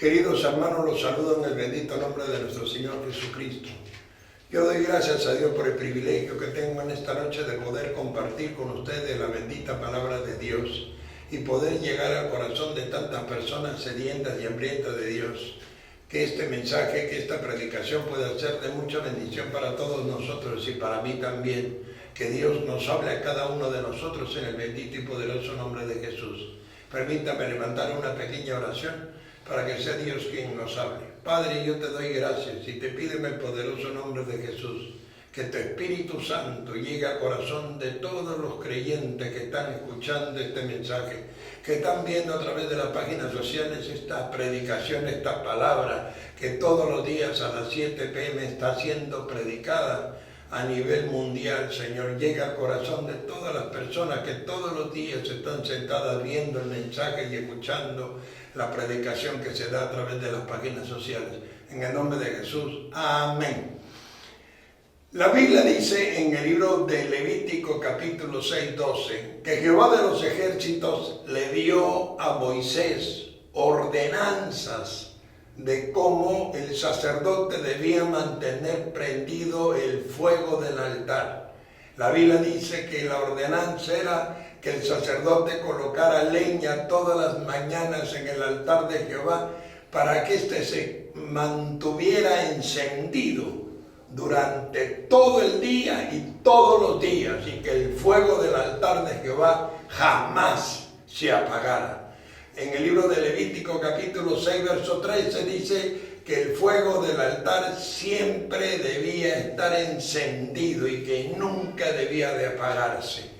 Queridos hermanos, los saludo en el bendito nombre de nuestro Señor Jesucristo. Yo doy gracias a Dios por el privilegio que tengo en esta noche de poder compartir con ustedes la bendita palabra de Dios y poder llegar al corazón de tantas personas sedientas y hambrientas de Dios. Que este mensaje, que esta predicación pueda ser de mucha bendición para todos nosotros y para mí también. Que Dios nos hable a cada uno de nosotros en el bendito y poderoso nombre de Jesús. Permítame levantar una pequeña oración para que sea Dios quien nos hable. Padre, yo te doy gracias y te pido en el poderoso nombre de Jesús que tu Espíritu Santo llegue al corazón de todos los creyentes que están escuchando este mensaje, que están viendo a través de las páginas sociales esta predicación, esta palabra que todos los días a las 7 p.m. está siendo predicada a nivel mundial. Señor, llega al corazón de todas las personas que todos los días están sentadas viendo el mensaje y escuchando la predicación que se da a través de las páginas sociales. En el nombre de Jesús, amén. La Biblia dice en el libro de Levítico capítulo 6:12 que Jehová de los ejércitos le dio a Moisés ordenanzas de cómo el sacerdote debía mantener prendido el fuego del altar. La Biblia dice que la ordenanza era que el sacerdote colocara leña todas las mañanas en el altar de Jehová para que éste se mantuviera encendido durante todo el día y todos los días, y que el fuego del altar de Jehová jamás se apagara. En el libro de Levítico capítulo 6 verso 13 dice que el fuego del altar siempre debía estar encendido y que nunca debía de apagarse.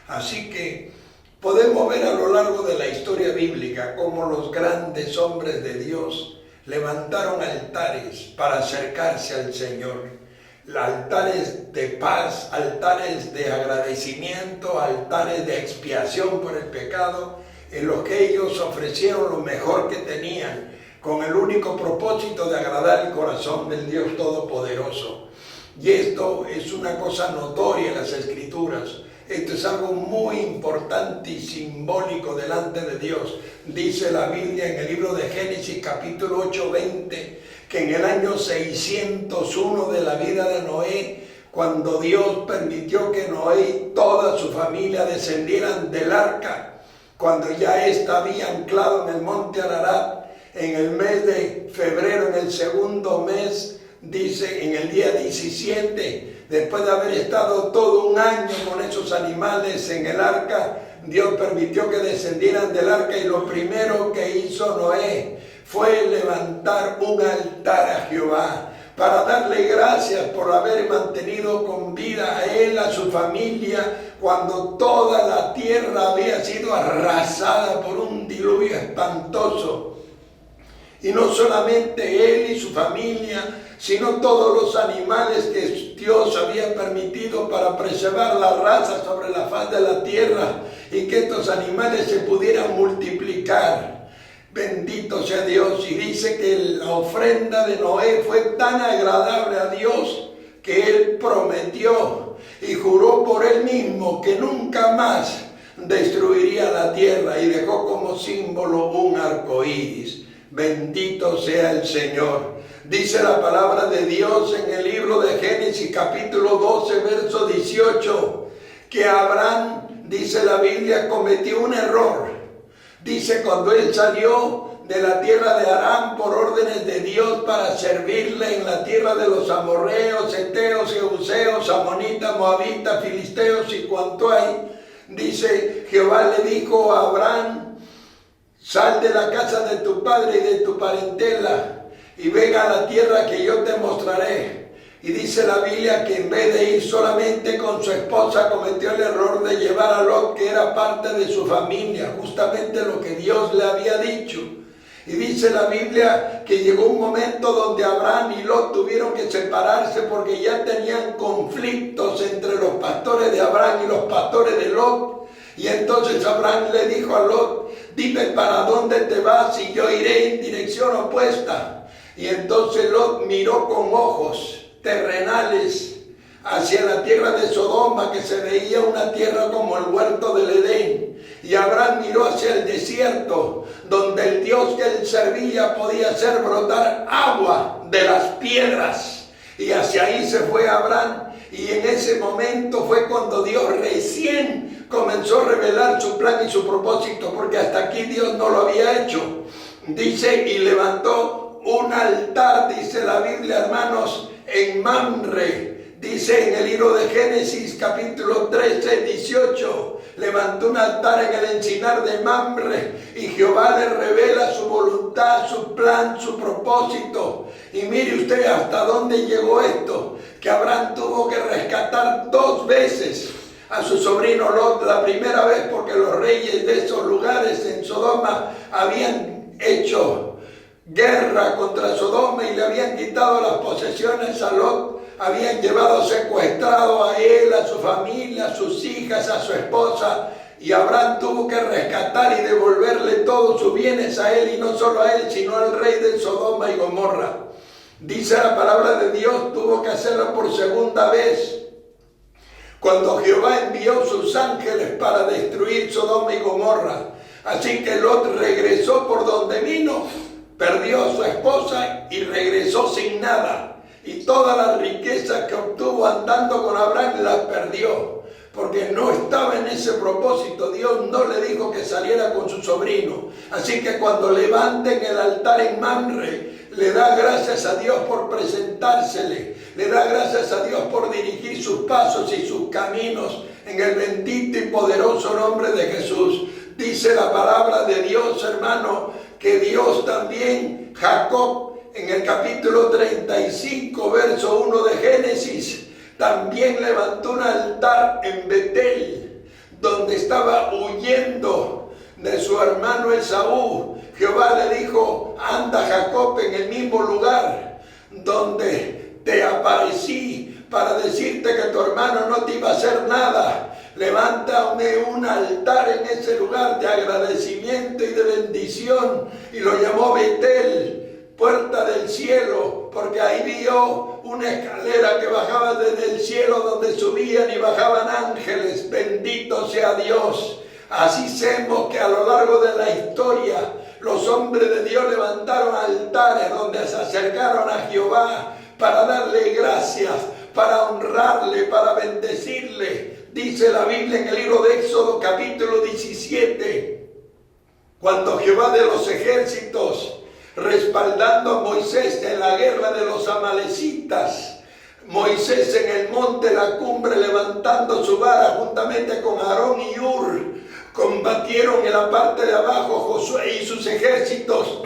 Así que podemos ver a lo largo de la historia bíblica cómo los grandes hombres de Dios levantaron altares para acercarse al Señor. Altares de paz, altares de agradecimiento, altares de expiación por el pecado, en los que ellos ofrecieron lo mejor que tenían, con el único propósito de agradar el corazón del Dios Todopoderoso. Y esto es una cosa notoria en las Escrituras. Esto es algo muy importante y simbólico delante de Dios. Dice la Biblia en el libro de Génesis capítulo 8:20 que en el año 601 de la vida de Noé, cuando Dios permitió que Noé y toda su familia descendieran del arca, cuando ya ésta había anclado en el monte Ararat, en el mes de febrero, en el segundo mes, dice en el día 17, después de haber estado todo un año con esos animales en el arca, Dios permitió que descendieran del arca y lo primero que hizo Noé fue levantar un altar a Jehová para darle gracias por haber mantenido con vida a él, a su familia, cuando toda la tierra había sido arrasada por un diluvio espantoso. Y no solamente él y su familia, sino todos los animales que Dios había permitido para preservar la raza sobre la faz de la tierra y que estos animales se pudieran multiplicar. Bendito sea Dios. Y dice que la ofrenda de Noé fue tan agradable a Dios que él prometió y juró por él mismo que nunca más destruiría la tierra y dejó como símbolo un arco iris. Bendito sea el Señor. Dice la palabra de Dios en el libro de Génesis capítulo 12 verso 18 que Abraham, dice la Biblia, cometió un error. Dice cuando él salió de la tierra de Aram por órdenes de Dios para servirle en la tierra de los amorreos, heteos, jebuseos, amonitas, moabitas, filisteos y cuanto hay. Dice Jehová le dijo a Abraham: sal de la casa de tu padre y de tu parentela y ven a la tierra que yo te mostraré. Y dice la Biblia que en vez de ir solamente con su esposa, cometió el error de llevar a Lot, que era parte de su familia, justamente lo que Dios le había dicho. Y dice la Biblia que llegó un momento donde Abraham y Lot tuvieron que separarse porque ya tenían conflictos entre los pastores de Abraham y los pastores de Lot. Y entonces Abraham le dijo a Lot: dime para dónde te vas y yo iré en dirección opuesta. Y entonces Lot miró con ojos terrenales hacia la tierra de Sodoma, que se veía una tierra como el huerto del Edén. Y Abraham miró hacia el desierto, donde el Dios que él servía podía hacer brotar agua de las piedras. Y hacia ahí se fue Abraham. Y en ese momento fue cuando Dios recién comenzó a revelar su plan y su propósito, porque hasta aquí Dios no lo había hecho. Dice, y levantó un altar, dice la Biblia, hermanos, en Mamre. Dice en el libro de Génesis, capítulo 13, 18, levantó un altar en el encinar de Mamre, y Jehová le revela su voluntad, su plan, su propósito. Y mire usted hasta dónde llegó esto, que Abraham tuvo que rescatar 2 veces a su sobrino Lot. La primera vez porque los reyes de esos lugares en Sodoma habían hecho guerra contra Sodoma y le habían quitado las posesiones a Lot, habían llevado secuestrado a él, a su familia, a sus hijas, a su esposa, y Abraham tuvo que rescatar y devolverle todos sus bienes a él, y no solo a él, sino al rey de Sodoma y Gomorra. Dice la palabra de Dios, tuvo que hacerlo por segunda vez, cuando Jehová envió sus ángeles para destruir Sodoma y Gomorra. Así que Lot regresó por donde vino, perdió a su esposa y regresó sin nada. Y toda la riqueza que obtuvo andando con Abraham la perdió, porque no estaba en ese propósito. Dios no le dijo que saliera con su sobrino. Así que cuando levanten el altar en Mamre, le da gracias a Dios por presentársele, le da gracias a Dios por dirigir sus pasos y sus caminos en el bendito y poderoso nombre de Jesús. Dice la palabra de Dios, hermano, que Dios también, Jacob, en el capítulo 35, verso 1 de Génesis, también levantó un altar en Betel, donde estaba huyendo de su hermano Esaú. Jehová le dijo, anda Jacob, en el mismo lugar donde te aparecí para decirte que tu hermano no te iba a hacer nada. Levántame un altar en ese lugar de agradecimiento y de bendición. Y lo llamó Betel, puerta del cielo, porque ahí vio una escalera que bajaba desde el cielo, donde subían y bajaban ángeles. Bendito sea Dios. Así hacemos que a lo largo de la historia los hombres de Dios levantaron altares donde se acercaron a Jehová para darle gracias, para honrarle, para bendecirle. Dice la Biblia en el libro de Éxodo capítulo 17, cuando Jehová de los ejércitos, respaldando a Moisés en la guerra de los amalecitas, Moisés en el monte, la cumbre, levantando su vara juntamente con Aarón y Hur, combatieron en la parte de abajo Josué y sus ejércitos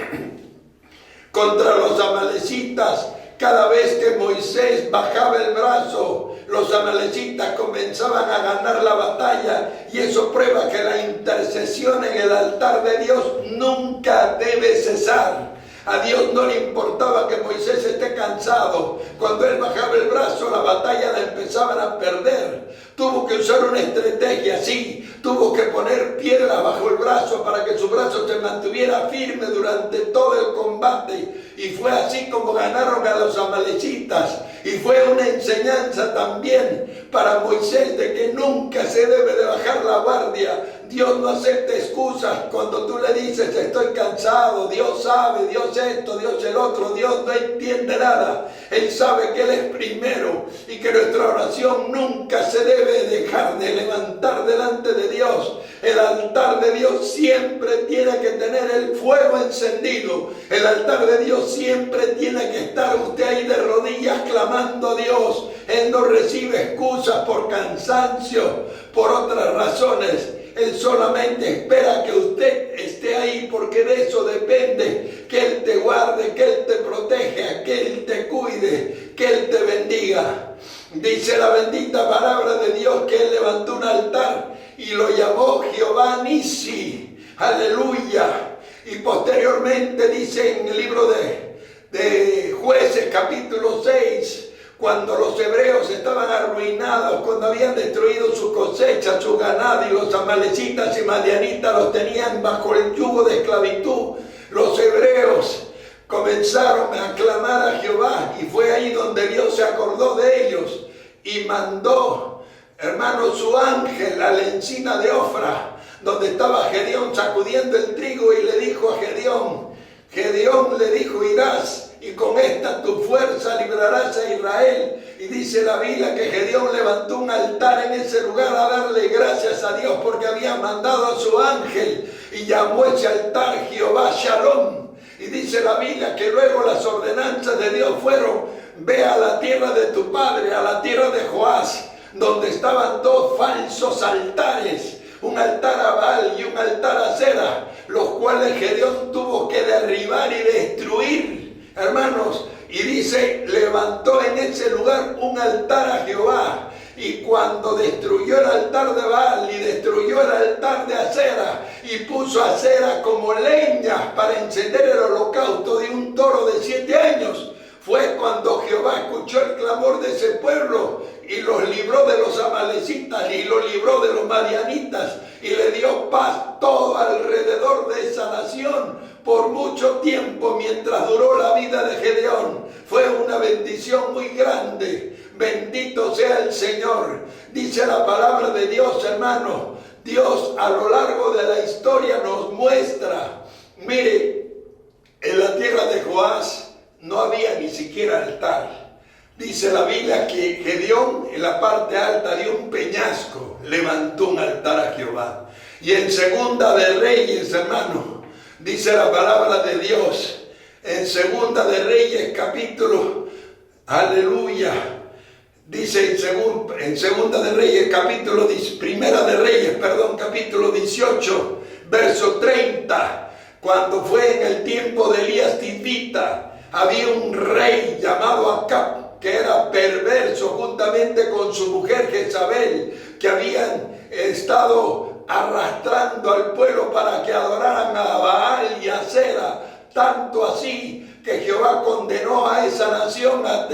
contra los amalecitas. Cada vez que Moisés bajaba el brazo, los amalecitas comenzaban a ganar la batalla, y eso prueba que la intercesión en el altar de Dios nunca debe cesar. A Dios no le importaba que Moisés esté cansado. Cuando él bajaba el brazo, la batalla la empezaban a perder. Tuvo que usar una estrategia, sí. Tuvo que poner piedra bajo el brazo para que su brazo se mantuviera firme durante todo el combate. Y fue así como ganaron a los amalecitas. Y fue una enseñanza también para Moisés de que nunca se debe de bajar la guardia. Dios no acepta excusas cuando tú le dices estoy cansado. Dios sabe, Dios esto, Dios el otro. Dios no entiende nada. Él sabe que Él es primero y que nuestra oración nunca se debe dejar de levantar delante de Dios. El altar de Dios siempre tiene que tener el fuego encendido. El altar de Dios siempre tiene que estar usted ahí de rodillas clamando a Dios. Él no recibe excusas por cansancio, por otras razones. Él solamente espera que usted esté ahí, porque de eso depende que Él te guarde, que Él te proteja, que Él te cuide, que Él te bendiga. Dice la bendita palabra de Dios que Él levantó un altar y lo llamó Jehová Nisi. Aleluya. Y posteriormente dice en el libro de Jueces capítulo 6, cuando los hebreos estaban arruinados, cuando habían destruido su cosecha, su ganado, y los amalecitas y madianitas los tenían bajo el yugo de esclavitud, los hebreos comenzaron a clamar a Jehová, y fue ahí donde Dios se acordó de ellos y mandó, hermanos, su ángel a la encina de Ofra, donde estaba Gedeón sacudiendo el trigo, y le dijo a Gedeón le dijo: irás y con esta tu fuerza librarás a Israel. Y dice la Biblia que Gedeón levantó un altar en ese lugar a darle gracias a Dios porque había mandado a su ángel, y llamó ese altar Jehová Shalom. Y dice la Biblia que luego las ordenanzas de Dios fueron: ve a la tierra de tu padre, a la tierra de Joás, donde estaban dos falsos altares, un altar a Baal y un altar a Acera, los cuales Gedeón tuvo que derribar y destruir, hermanos. Y dice, levantó en ese lugar un altar a Jehová. Y cuando destruyó el altar de Baal y destruyó el altar de Acera, y puso a Acera como leña para encender el holocausto de un toro de 7 años, fue cuando Jehová escuchó el clamor de ese pueblo y los libró de los amalecitas y los libró de los madianitas, y le dio paz todo alrededor de esa nación por mucho tiempo mientras duró la vida de Gedeón. Fue una bendición muy grande. Bendito sea el Señor. Dice la palabra de Dios, hermano. Dios a lo largo de la historia nos muestra. Mire, en la tierra de Joás no había ni siquiera altar. Dice la Biblia que Gedeón en la parte alta de un peñasco levantó un altar a Jehová. Y en Segunda de Reyes, hermano, dice la palabra de Dios, en Segunda de Reyes capítulo, aleluya, dice en Segunda de Reyes capítulo, Primera de Reyes, perdón, capítulo 18, verso 30, cuando fue en el tiempo de Elías Titita, había un rey llamado Acab, que era perverso, juntamente con su mujer Jezabel, que habían estado arrastrando al pueblo para que adoraran a Baal y a Acera, tanto así que Jehová condenó a esa nación a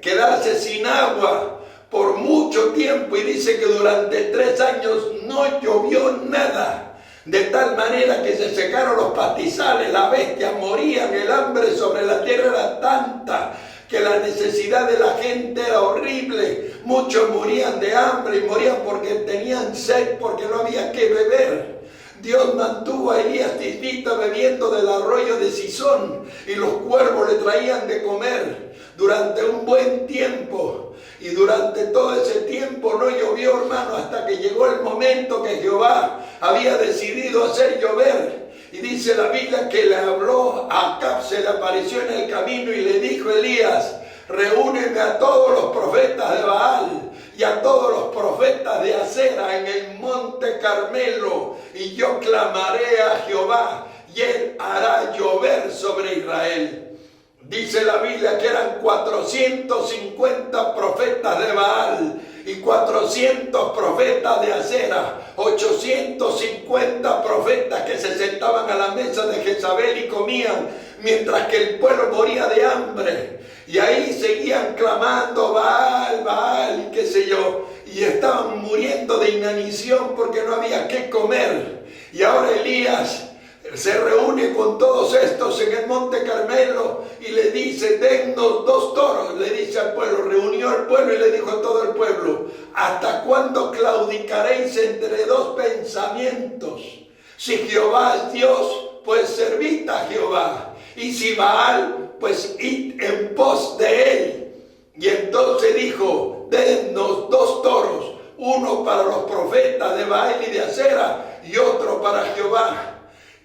quedarse sin agua por mucho tiempo, y dice que durante 3 años no llovió nada, de tal manera que se secaron los pastizales, las bestias morían, el hambre sobre la tierra era tanta que la necesidad de la gente era horrible. Muchos morían de hambre y morían porque tenían sed, porque no había que beber. Dios mantuvo a Elías Tisbita bebiendo del arroyo de Sison, y los cuervos le traían de comer durante un buen tiempo. Y durante todo ese tiempo no llovió, hermano, hasta que llegó el momento que Jehová había decidido hacer llover. Y dice la Biblia que le habló a Acab, se le apareció en el camino y le dijo: Elías, reúneme a todos los profetas de Baal y a todos los profetas de Acera en el monte Carmelo, y yo clamaré a Jehová y él hará llover sobre Israel. Dice la Biblia que eran 450 profetas de Baal y 400 profetas de Acera, 850 profetas que se sentaban a la mesa de Jezabel y comían, mientras que el pueblo moría de hambre. Y ahí seguían clamando Baal, Baal, qué sé yo, y estaban muriendo de inanición porque no había qué comer. Y ahora Elías se reúne con todos estos en el monte Carmelo y le dice: dennos 2 toros, le dice al pueblo. Reunió al pueblo y le dijo a todo el pueblo: ¿hasta cuándo claudicaréis entre 2 pensamientos? Si Jehová es Dios, pues servid a Jehová, y si Baal, pues id en pos de él. Y entonces dijo: dennos 2 toros, uno para los profetas de Baal y de Acera y otro para Jehová.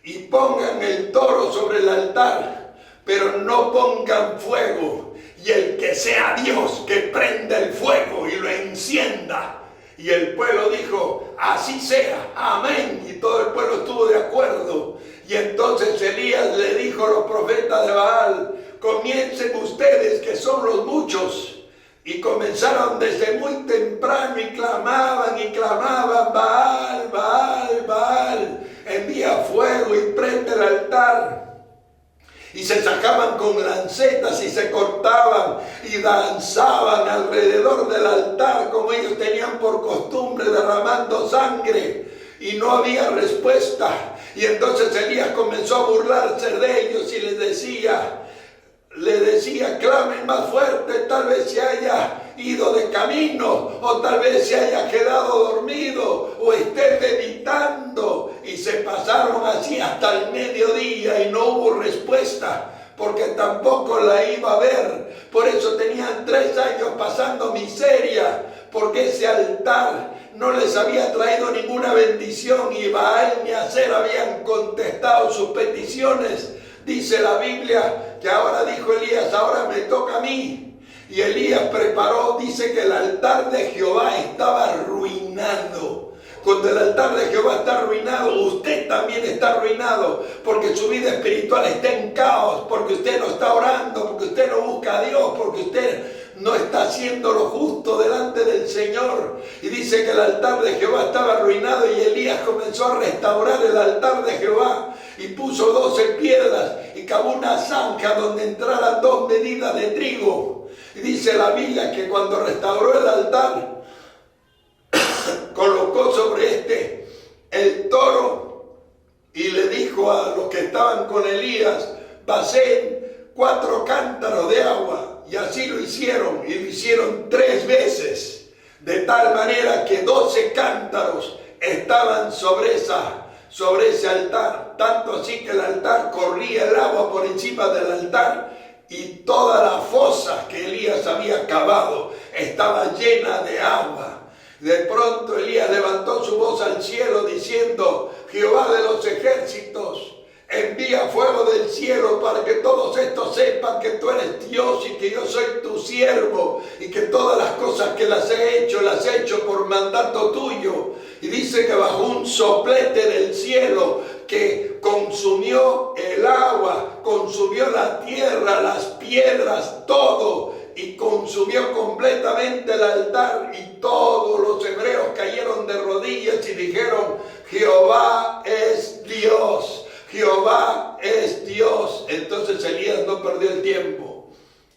Y pongan el toro sobre el altar, pero no pongan fuego, y el que sea Dios que prenda el fuego y lo encienda. Y el pueblo dijo: así sea, amén. Y todo el pueblo estuvo de acuerdo. Y entonces Elías le dijo a los profetas de Baal: comiencen ustedes, que son los muchos. Y comenzaron desde muy temprano y clamaban Baal, Baal, Baal, envía fuego y prende el altar. Y se sacaban con lancetas y se cortaban y danzaban alrededor del altar, como ellos tenían por costumbre, derramando sangre. Y no había respuesta. Y entonces Elías comenzó a burlarse de ellos y les decía, clamen más fuerte, tal vez se haya ido de camino, o tal vez se haya quedado dormido, o esté meditando, y se pasaron así hasta el mediodía y no hubo respuesta, porque tampoco la iba a ver. Por eso tenían 3 años pasando miseria, porque ese altar no les había traído ninguna bendición, y Baal ni Acera habían contestado sus peticiones. Dice la Biblia que ahora dijo Elías, ahora me toca a mí. Y Elías preparó, dice que el altar de Jehová estaba arruinado. Cuando el altar de Jehová está arruinado, usted también está arruinado, porque su vida espiritual está en caos, porque usted no está orando, porque usted no busca a Dios, porque usted no está haciendo lo justo delante del Señor. Y dice que el altar de Jehová estaba arruinado, y Elías comenzó a restaurar el altar de Jehová, y puso 12 piedras, y cavó una zanja donde entraran 2 medidas de trigo. Y dice la Biblia que cuando restauró el altar, colocó sobre el toro, y le dijo a los que estaban con Elías, vacíen 4 cántaros de agua. Y así lo hicieron, y lo hicieron 3 veces, de tal manera que 12 cántaros estaban sobre ese altar, tanto así que el altar corría el agua por encima del altar, y todas las fosas que Elías había cavado estaba llena de agua. De pronto Elías levantó su voz al cielo diciendo, Jehová de los ejércitos, envía fuego del cielo para que todos estos sepan que tú eres Dios y que yo soy tu siervo, y que todas las cosas que las he hecho por mandato tuyo. Y dice que bajó un soplete del cielo que consumió el agua, consumió la tierra, las piedras, todo, y consumió completamente el altar, y todos los hebreos cayeron de rodillas y dijeron, Jehová es Dios. Jehová es Dios. Entonces Elías no perdió el tiempo.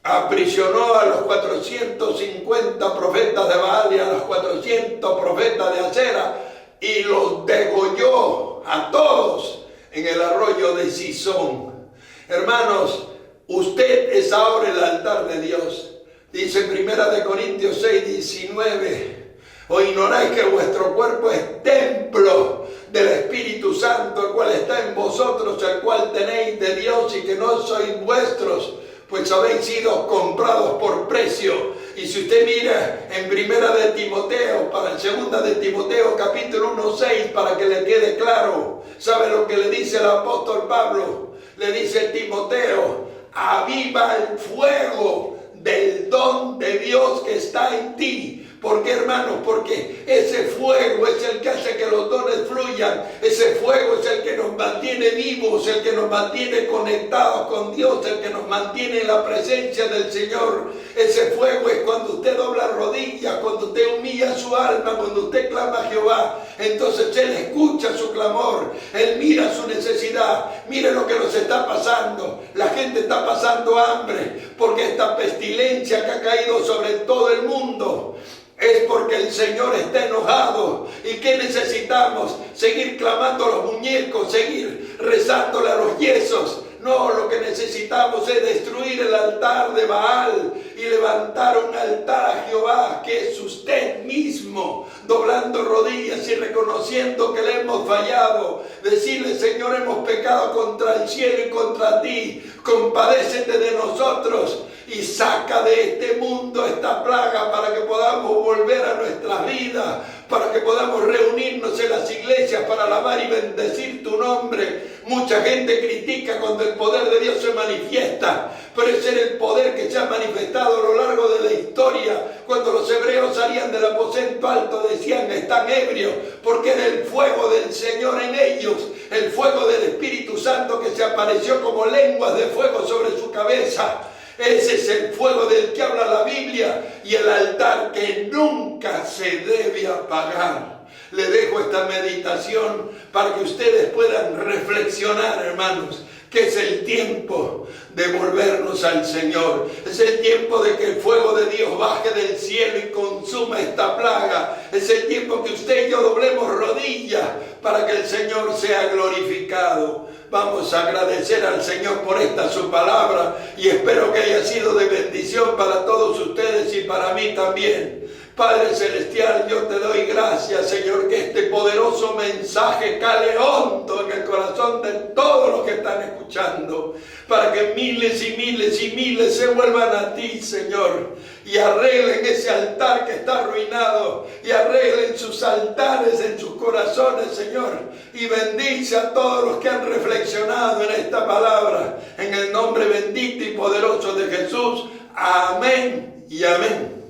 Aprisionó a los 450 profetas de Baal y a los 400 profetas de Acera, y los degolló a todos en el arroyo de Sison. Hermanos, usted es ahora el altar de Dios. Dice 1 Corintios 6:19, ¿o ignoráis que vuestro cuerpo es templo del Espíritu Santo, el cual está en vosotros, el cual tenéis de Dios, y que no sois vuestros, pues habéis sido comprados por precio? Y si usted mira en 1 de Timoteo, para el 2 de Timoteo capítulo 1:6, para que le quede claro, ¿sabe lo que le dice el apóstol Pablo? Le dice Timoteo, aviva el fuego del don de Dios que está en ti. ¿Por qué, hermanos? Porque ese fuego es el que hace que los dones fluyan. Ese fuego es el que nos mantiene vivos, el que nos mantiene conectados con Dios, el que nos mantiene en la presencia del Señor. Ese fuego es cuando usted dobla rodillas, cuando usted humilla su alma, cuando usted clama a Jehová. Entonces Él escucha su clamor, Él mira su necesidad. Mire lo que nos está pasando. La gente está pasando hambre porque esta pestilencia que ha caído sobre todo el mundo es porque el Señor está enojado. ¿Y qué necesitamos? Seguir clamando a los muñecos, seguir rezándole a los yesos. No, lo que necesitamos es destruir el altar de Baal y levantar un altar a Jehová, que es usted mismo, doblando rodillas y reconociendo que le hemos fallado. Decirle, Señor, hemos pecado contra el cielo y contra ti. Compadécete de nosotros y saca de este mundo esta plaga, para que podamos volver a nuestras vidas, para que podamos reunirnos en las iglesias para alabar y bendecir tu nombre. Mucha gente critica cuando el poder de Dios se manifiesta, pero ese era el poder que se ha manifestado a lo largo de la historia. Cuando los hebreos salían del aposento alto, decían, están ebrios, porque era el fuego del Señor en ellos, el fuego del Espíritu Santo que se apareció como lenguas de fuego sobre su cabeza. Ese es el fuego del que habla la Biblia, y el altar que nunca se debe apagar. Le dejo esta meditación para que ustedes puedan reflexionar, hermanos, que es el tiempo de volvernos al Señor. Es el tiempo de que el fuego de Dios baje del cielo y consuma esta plaga. Es el tiempo que usted y yo doblemos rodillas para que el Señor sea glorificado. Vamos a agradecer al Señor por esta su palabra y espero que haya sido de bendición para todos ustedes y para mí también. Padre Celestial, yo te doy gracias, Señor, que este poderoso mensaje cale hondo en el corazón de todos los que están escuchando, para que miles y miles y miles se vuelvan a ti, Señor, y arreglen ese altar que está arruinado, y arreglen sus altares en sus corazones, Señor, y bendice a todos los que han reflexionado en esta palabra, en el nombre bendito y poderoso de Jesús. Amén y amén.